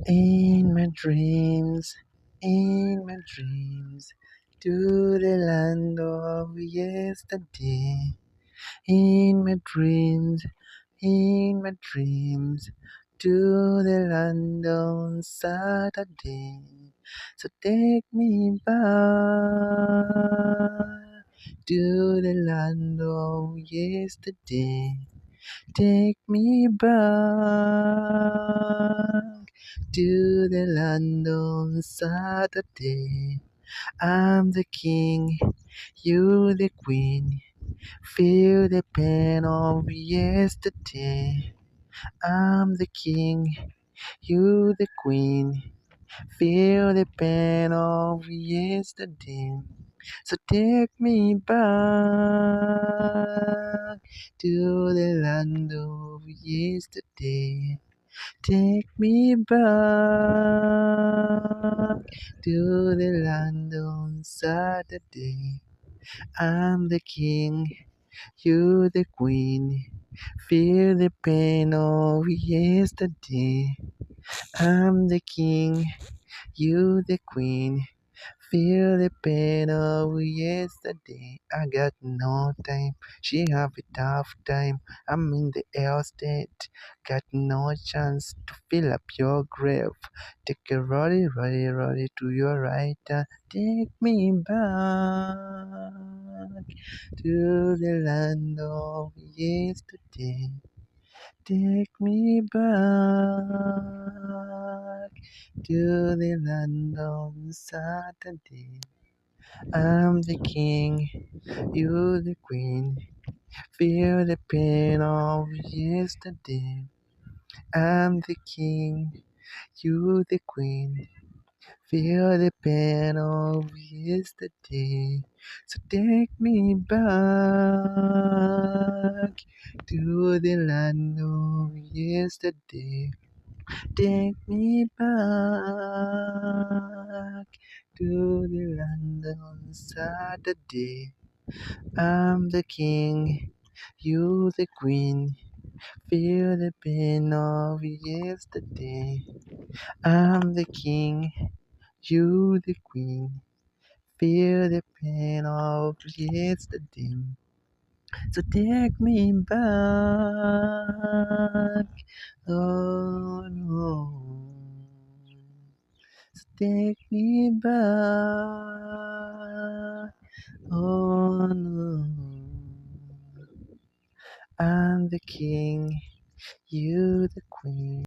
In my dreams, in my dreams, to the land of yesterday. In my dreams, in my dreams, to the land on Saturday. So take me back to the land of yesterday. Take me back to the land on Saturday. I'm the king, you the queen. Feel the pain of yesterday. I'm the king, you the queen. Feel the pain of yesterday. So take me back to the land of yesterday. Take me back to the land on Saturday. I'm the king, you the queen. Feel the pain of yesterday. I'm the king, you the queen. Feel the pain of yesterday. I got no time. She have a tough time. I'm in the air state. Got no chance to fill up your grave. Take a rolly to your right. Take me back to the land of yesterday. Take me back to the land on Saturday. I'm the king, you the queen. Feel the pain of yesterday. I'm the king, you the queen. Feel the pain of yesterday. So take me back to the land of yesterday. Take me back to the land on Saturday. I'm the king, you the queen. Feel the pain of yesterday. I'm the king, you the queen. Feel the pain of yesterday. So take me back. Oh no. So take me back. Oh no. I'm the king, you the queen.